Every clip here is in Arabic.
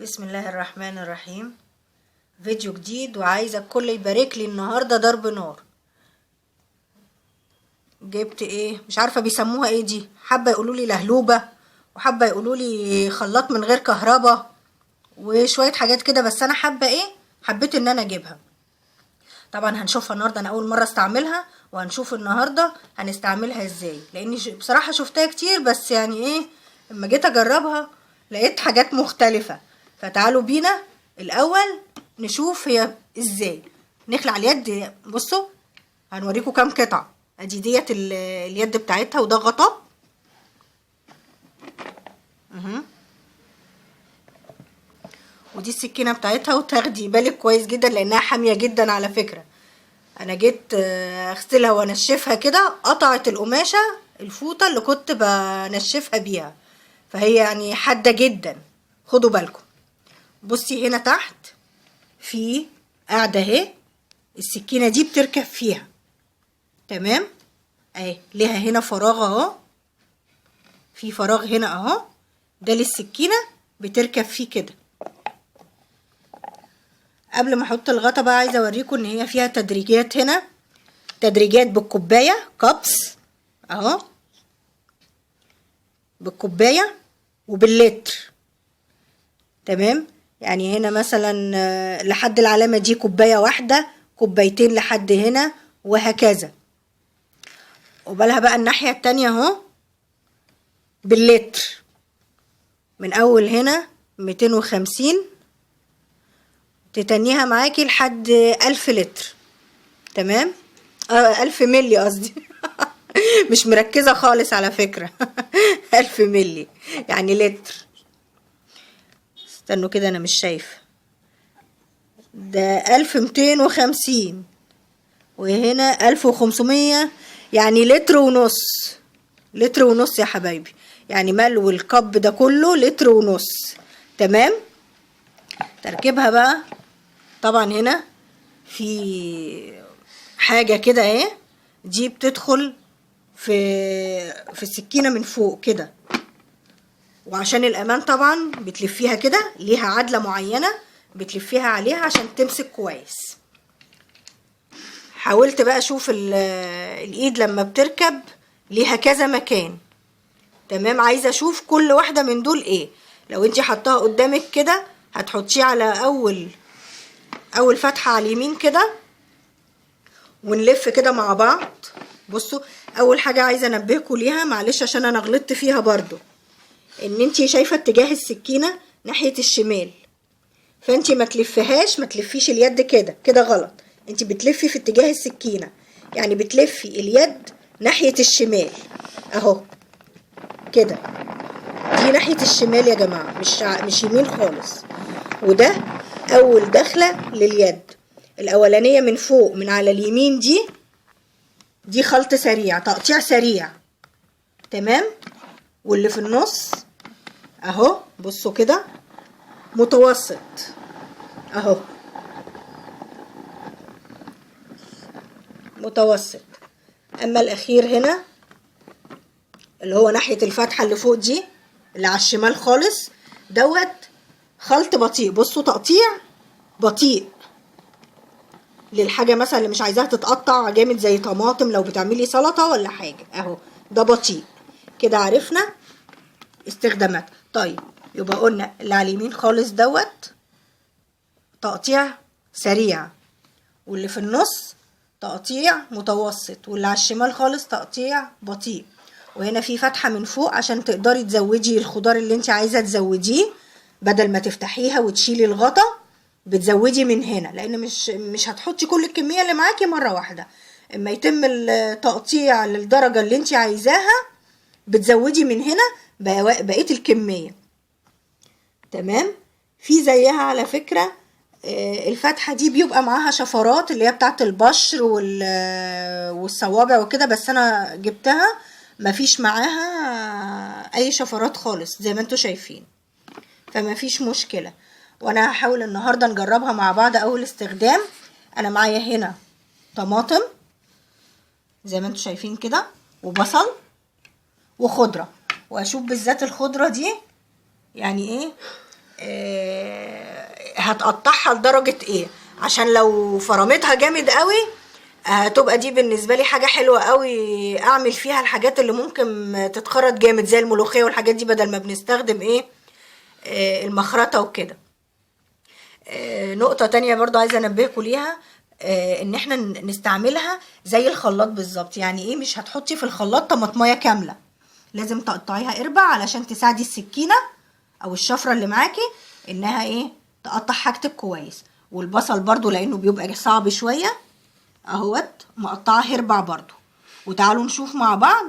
بسم الله الرحمن الرحيم. فيديو جديد وعايزه الكل يبارك لي. النهارده ضرب نار. جبت ايه مش عارفه بيسموها ايه دي، حابه يقولوا لي لهلوبه وحابه يقولوا لي خلاط من غير كهرباء وشويه حاجات كده، بس انا حابه ايه، حبيت ان انا اجيبها. طبعا هنشوفها النهارده، انا اول مره استعملها وهنشوف النهارده هنستعملها ازاي، لاني بصراحه شفتها كتير بس يعني ايه، لما جيت اجربها لقيت حاجات مختلفه. فتعالوا بينا الاول نشوف هي ازاي. نخلع اليد. بصوا هنوريكم كام قطعه. ادي ديت اليد بتاعتها وده غطا. ودي السكينه بتاعتها، وتاخدي بالك كويس جدا لانها حاميه جدا على فكره. انا جيت اغسلها وانشفها كده، قطعت القماشه الفوطه اللي كنت بنشفها بيها، فهي يعني حاده جدا. خدوا بالكم. بصي هنا تحت في قاعده اهي، السكينه دي بتركب فيها. تمام اهي، ليها هنا فراغ اهو، في فراغ هنا اهو، ده للسكينه بتركب فيه كده. قبل ما احط الغطا بقى عايزه اوريكم ان هي فيها تدريجات. هنا تدريجات بالكوبايه، كابس اهو، بالكوبايه وباللتر. تمام، يعني هنا مثلا لحد العلامه دي كوبايه واحده، كوبايتين لحد هنا وهكذا. وبالها بقى الناحيه التانية اهو باللتر، من اول هنا 250 تتنيها معاكي لحد 1000 لتر. تمام 1000 ملي قصدي مش مركزة خالص على فكرة 1000 ملي يعني لتر. استنوا كده انا مش شايفة، ده 1250 وهنا 1500، يعني لتر ونص. لتر ونص يا حبايبي، يعني ملو الكب ده كله لتر ونص. تمام. تركيبها بقى طبعا هنا في حاجة كده اهي، دي بتدخل في السكينة من فوق كده، وعشان الامان طبعا بتلفيها كده، ليها عدلة معينة بتلفيها عليها عشان تمسك كويس. حاولت بقى اشوف الايد لما بتركب ليها كذا مكان. تمام، عايزة اشوف كل واحدة من دول ايه. لو انتي حطاها قدامك كده هتحطيه على اول فتحة على اليمين كده، ونلف كده مع بعض. بصوا اول حاجة عايزة انبهكوا ليها، معلش عشان انا غلطت فيها برضو، ان انتي شايفة اتجاه السكينة ناحية الشمال، فانتي ما تلفيش اليد كده، كده غلط. انتي بتلفي في اتجاه السكينة، يعني بتلفي اليد ناحية الشمال اهو كده. دي ناحية الشمال يا جماعة، مش يمين خالص. وده اول دخلة لليد الاولانية من فوق من على اليمين، دي خلط سريع، تقطيع سريع. تمام. واللي في النص اهو بصوا كده متوسط اهو، متوسط. اما الاخير هنا اللي هو ناحية الفتحة اللي فوق دي اللي على الشمال خالص دوت خلط بطيء. بصوا تقطيع بطيء للحاجة مثلا اللي مش عايزاها تتقطع جامد زي طماطم لو بتعملي سلطة ولا حاجة اهو، ده بطيء كده. عرفنا استخدامات. طيب يبقى قلنا اللي على اليمين خالص دوت تقطيع سريع، واللي في النص تقطيع متوسط، واللي على الشمال خالص تقطيع بطيء. وهنا في فتحة من فوق عشان تقدري تزودي الخضار اللي انت عايزة تزوديه، بدل ما تفتحيها وتشيلي الغطا بتزودي من هنا، لان مش هتحطي كل الكمية اللي معاكي مرة واحدة. اما يتم التقطيع للدرجة اللي انت عايزاها بتزودي من هنا بقية الكمية. تمام. في زيها على فكرة الفتحة دي بيبقى معاها شفرات اللي هي بتاعت البشر والصوابع وكده، بس انا جبتها مفيش معاها اي شفرات خالص زي ما انتوا شايفين، فما فيش مشكلة. وانا هحاول النهاردة نجربها مع بعض اول استخدام. انا معايا هنا طماطم زي ما انتوا شايفين كده، وبصل وخضرة، واشوف بالذات الخضرة دي يعني ايه هتقطعها لدرجة ايه، عشان لو فرمتها جامد قوي هتبقى دي بالنسبة لي حاجة حلوة قوي اعمل فيها الحاجات اللي ممكن تتخرط جامد زي الملوخية والحاجات دي، بدل ما بنستخدم ايه المخرطة وكده. نقطة تانية برضو عايزة انبهكوا ليها، ان احنا نستعملها زي الخلاط بالظبط. يعني ايه، مش هتحطي في الخلاط طماطمية كاملة، لازم تقطعيها اربع علشان تساعدي السكينة او الشفرة اللي معاكي انها ايه تقطع حاجتك كويس. والبصل برضو لانه بيبقى صعب شوية اهوت مقطعه هربع برضو. وتعالوا نشوف مع بعض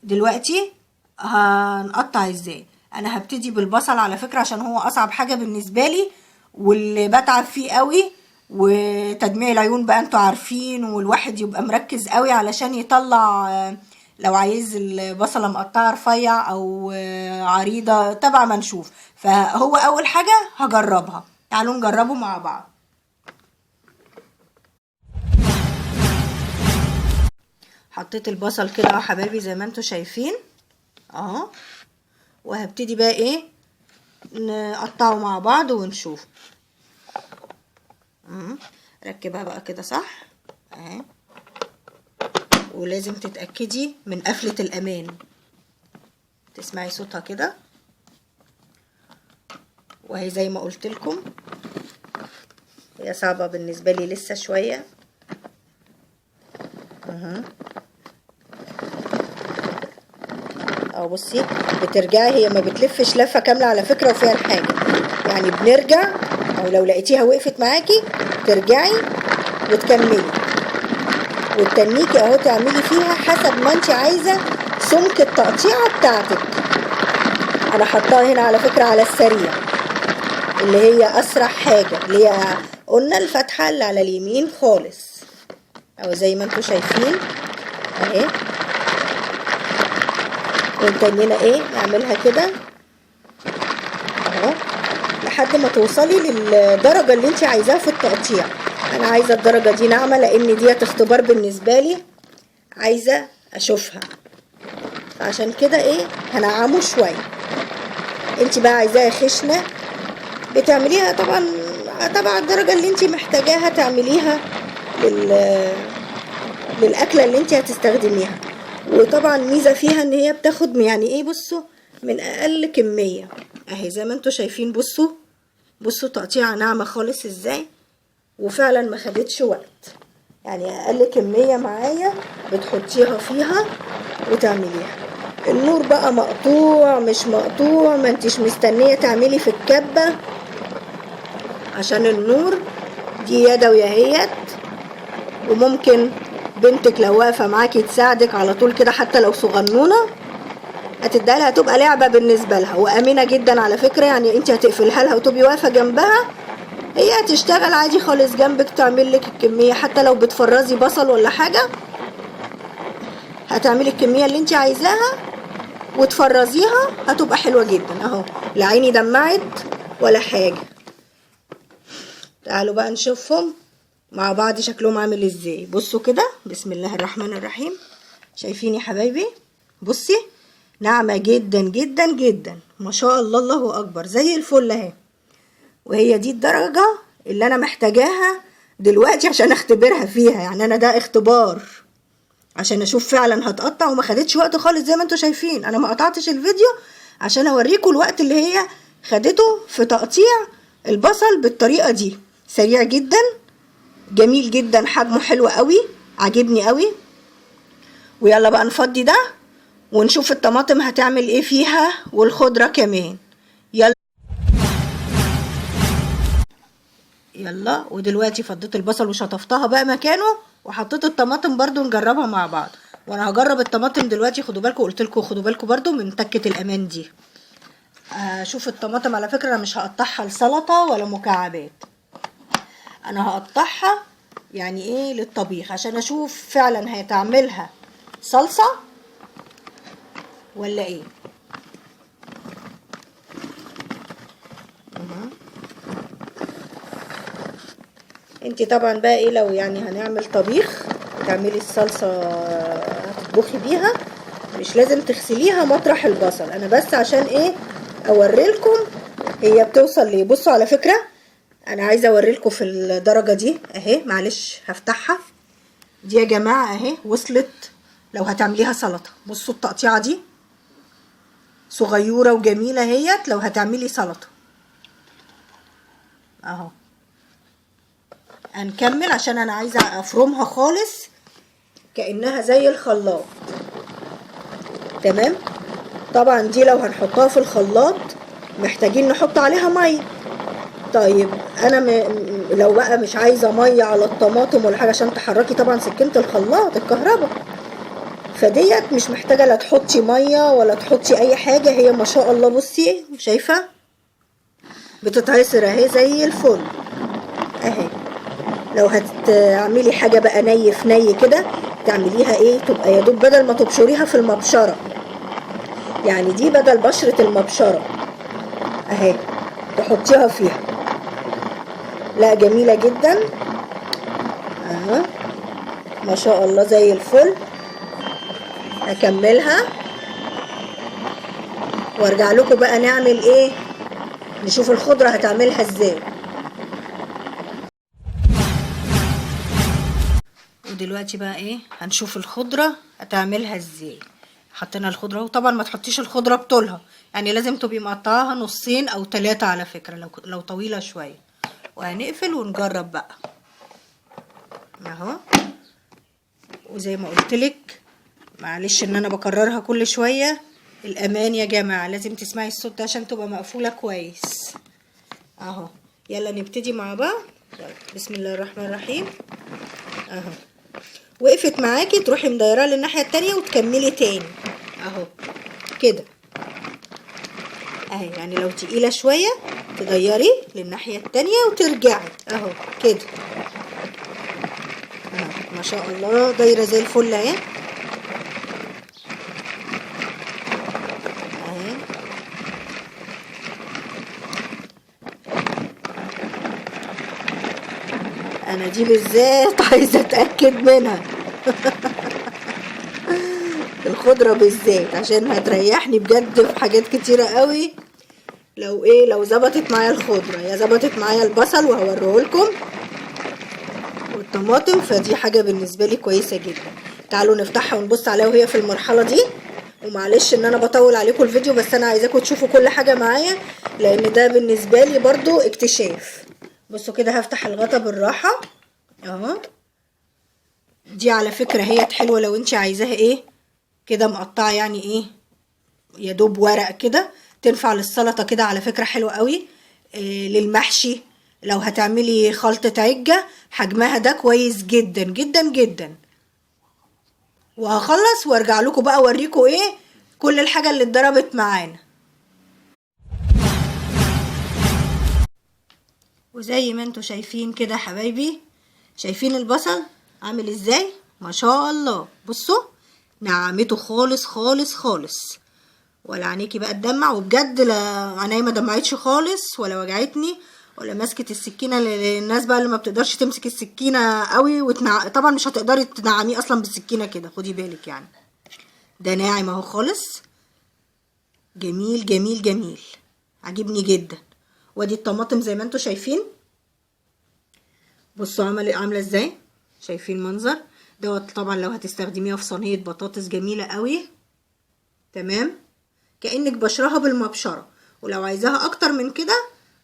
دلوقتي هنقطع ازاي. انا هبتدي بالبصل على فكرة عشان هو اصعب حاجة بالنسبة لي واللي بتعب فيه قوي، وتدميع العيون بقى انتوا عارفين، والواحد يبقى مركز قوي علشان يطلع لو عايز البصلة مقطعة رفيع او عريضة تبع ما نشوف. فهو اول حاجة هجربها، تعالوا نجربه مع بعض. حطيت البصل كده اهو حبايبي زي ما انتوا شايفين اهو، وهبتدي بقى ايه نقطعه مع بعض ونشوف. ركبها بقى كده صح اهي، ولازم تتأكدي من قفلة الأمان، تسمعي صوتها كده، وهي زي ما قلت لكم هي صعبة بالنسبة لي لسه شوية اهو. بصي بترجعي، هي ما بتلفش لفة كاملة على فكرة وفيها الحاجة، يعني بنرجع او لو لقيتيها وقفت معاكي ترجعي وتكملي وتتنيكي اهو، تعملي فيها حسب ما انت عايزة سمك التقطيعة بتاعتك. انا حطاها هنا على فكرة على السريع اللي هي اسرع حاجة، اللي هي قلنا الفتحة اللي على اليمين خالص او زي ما انتوا شايفين اهي. ونتنينا ايه نعملها كده اهو لحد ما توصلي للدرجة اللي انت عايزاها في التقطيع. انا عايزة الدرجة دي ناعمة لان ديت اختبار بالنسبة لي، عايزة اشوفها، عشان كده ايه هنعمه شوية. انت بقى عايزاها خشنة بتعمليها طبعا تبع الدرجة اللي انت محتاجاها تعمليها للأكلة اللي انت هتستخدميها. وطبعا ميزة فيها ان هي بتاخد يعني ايه، بصوا من اقل كمية اهي زي ما انتوا شايفين. بصوا تقطيعة ناعمة خالص ازاي، وفعلا ما خدتش وقت، يعني اقل كمية معايا بتحطيها فيها وتعمليها. النور بقى مقطوع مش مقطوع ما انتش مستنية تعملي في الكبة عشان النور، دي يدوي اهيت. وممكن بنتك لو واقفة معاكي تساعدك على طول كده، حتى لو صغنونة هتديها لها، هتبقى لعبة بالنسبة لها وامنة جدا على فكرة. يعني انت هتقفلها لها وتبقي واقفة جنبها، هي هتشتغل عادي خالص جنبك تعمل لك الكمية. حتى لو بتفرزي بصل ولا حاجة هتعملي الكمية اللي انت عايزاها وتفرزيها، هتبقى حلوة جدا اهو. لا عيني دمعت ولا حاجة. تعالوا بقى نشوفهم مع بعض شكلهم عامل ازاي. بصوا كده، بسم الله الرحمن الرحيم. شايفين يا حبايبي؟ بصي ناعمة جدا جدا جدا ما شاء الله، الله اكبر، زي الفل اهي. وهي دي الدرجة اللي انا محتاجاها دلوقتي عشان اختبرها فيها. يعني انا ده اختبار عشان اشوف فعلا هتقطع، وما خدتش وقت خالص زي ما انتوا شايفين. انا ما قطعتش الفيديو عشان اوريكم الوقت اللي هي خدته في تقطيع البصل بالطريقة دي. سريع جدا جميل جدا، حجمه حلو قوي، عجبني قوي. ويلا بقى نفضي ده ونشوف الطماطم هتعمل ايه فيها والخضرة كمان. يلا ودلوقتي فضيت البصل وشطفتها بقى مكانه وحطيت الطماطم برضو نجربها مع بعض. وانا هجرب الطماطم دلوقتي، خدوا بالكم قلت لكم خدوا بالكم برضو من تكة الامان دي. شوف الطماطم على فكرة انا مش هقطعها لسلطة ولا مكعبات، انا هقطعها يعني ايه للطبيخ عشان اشوف فعلا هتعملها صلصة ولا ايه. انتي طبعا بقى ايه لو يعني هنعمل طبيخ تعملي الصلصة هتطبخي بيها مش لازم تغسليها مطرح البصل. انا بس عشان ايه اوريلكم هي بتوصل ليه؟ بصوا على فكرة انا عايزة اوريلكم في الدرجة دي اهي، معلش هفتحها دي يا جماعة اهي، وصلت لو هتعمليها سلطة. بصوا التقطيعة دي صغيرة وجميلة اهيت لو هتعملي سلطة اهو. هنكمل عشان انا عايزة افرمها خالص كأنها زي الخلاط. تمام. طبعا دي لو هنحطها في الخلاط محتاجين نحط عليها ميه. طيب انا لو بقى مش عايزه ميه على الطماطم ولا حاجه عشان تحركي طبعا سكينه الخلاط الكهرباء، فديت مش محتاجه لا تحطي ميه ولا تحطي اي حاجه. هي ما شاء الله بصي شايفه بتتعصر اهي زي الفل اهي. لو هتعملي حاجه بقى ني في ني كده تعمليها ايه، تبقى يا دوب بدل ما تبشريها في المبشره، يعني دي بدل بشره المبشره اهي تحطيها فيها. لا جميله جدا اهو ما شاء الله زي الفل. هكملها وارجع لكم بقى نعمل ايه، نشوف الخضره هتعملها ازاي. ودلوقتي بقى ايه هنشوف الخضره هتعملها ازاي. حطينا الخضره، وطبعا ما تحطيش الخضره بطولها، يعني لازم تبقي مقطعاها نصين او 3 على فكره لو طويله شويه. وهنقفل ونجرب بقى اهو. وزي ما قلتلك معلش ان انا بكررها كل شويه، الامان يا جماعه لازم تسمعي الصوت ده عشان تبقى مقفوله كويس اهو. يلا نبتدي مع بعض. بسم الله الرحمن الرحيم اهو. وقفت معاكي تروحي مديرها للناحيه التانية وتكملي تاني اهو كده اهي. يعني لو تقيله شويه تغيري للناحيه التانية وترجعي اهو كده اهو. ما شاء الله دايره زي الفل اهي اهي. انا دي بالذات عايزه اتاكد منها الخضره بالذات عشان هتريحني بجد في حاجات كتيره قوي. لو ظبطت معايا الخضره يا ظبطت معايا البصل وهوريهولكم والطماطم، فدي حاجه بالنسبه لي كويسه جدا. تعالوا نفتحها ونبص عليها وهي في المرحله دي. ومعلش ان انا بطول عليكم الفيديو، بس انا عايزاكم تشوفوا كل حاجه معايا لان ده بالنسبه لي برضو اكتشاف. بصوا كده هفتح الغطا بالراحه اهو. دي على فكره هي حلوه لو انت عايزاها ايه كده مقطعه، يعني ايه يا دوب ورق كده، تنفع للسلطه كده على فكره حلوه قوي. إيه للمحشي لو هتعملي خلطه عجه حجمها ده كويس جدا جدا جدا. وهخلص وارجع لكم بقى اوريكم ايه كل الحاجه اللي اتضربت معانا. وزي ما انتوا شايفين كده حبايبي، شايفين البصل عامل ازاي ما شاء الله. بصوا نعمته خالص خالص خالص، ولا عينيكي بقى تدمع. وبجد لا عينيا ما دمعتش خالص ولا وجعتني ولا مسكت السكينه. للناس بقى اللي ما بتقدرش تمسك السكينه قوي طبعا مش هتقدري تنعميه اصلا بالسكينه كده، خدي بالك يعني. ده ناعم اهو خالص، جميل جميل جميل عجبني جدا. وادي الطماطم زي ما انتوا شايفين، بصوا عامله ازاي، شايفين منظر دوت. طبعا لو هتستخدميها في صينيه بطاطس جميله قوي تمام، كأنك بشرها بالمبشره. ولو عايزاها اكتر من كده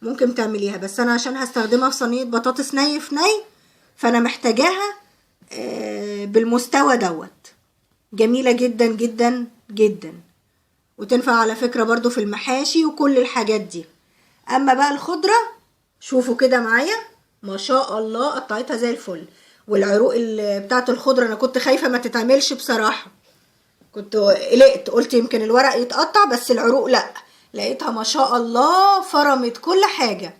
ممكن تعمليها، بس انا عشان هستخدمها في صينيه بطاطس ني في ني فانا محتاجاها بالمستوى دوت. جميله جدا جدا جدا، وتنفع على فكره برضو في المحاشي وكل الحاجات دي. اما بقى الخضره شوفوا كده معايا ما شاء الله قطعتها زي الفل. والعروق بتاعت الخضره انا كنت خايفه ما تتعملش بصراحه، كنت قلقت قلت يمكن الورق يتقطع، بس العروق لا، لقيتها ما شاء الله فرمت كل حاجه.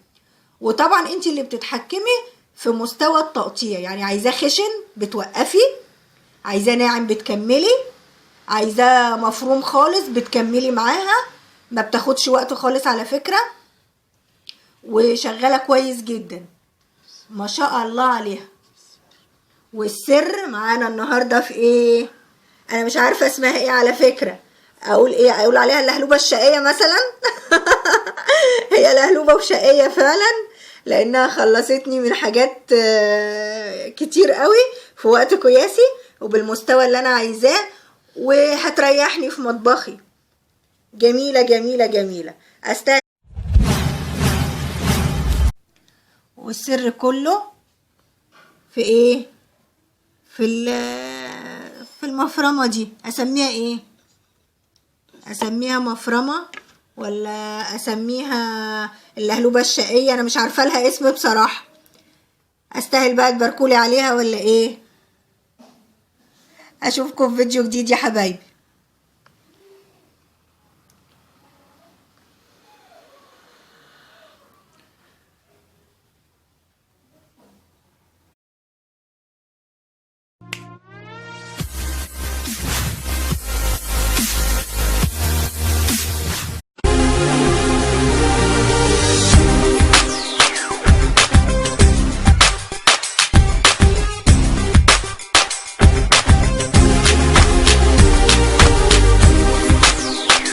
وطبعا انت اللي بتتحكمي في مستوى التقطيع، يعني عايزاه خشن بتوقفي، عايزاه ناعم بتكملي، عايزاه مفروم خالص بتكملي معاها. ما بتاخدش وقت خالص على فكره، وشغاله كويس جدا ما شاء الله عليها. والسر معانا النهارده في ايه، انا مش عارفه اسمها ايه على فكره، اقول ايه، اقول عليها اللهلوبه الشقيه مثلا هي هي لهلوبة وشقية فعلا، لانها خلصتني من حاجات كتير قوي في وقت قياسي وبالمستوى اللي انا عايزاه، وهتريحني في مطبخي. جميلة جميلة جميلة. والسر كله في ايه؟ في المفرمة دي. اسميها ايه؟ اسميها مفرمة ولا اسميها اللهلوبة الشقية؟ انا مش عارفة لها اسم بصراحة. استاهل بقى تباركولي عليها ولا ايه؟ اشوفكم في فيديو جديد يا حبايبي.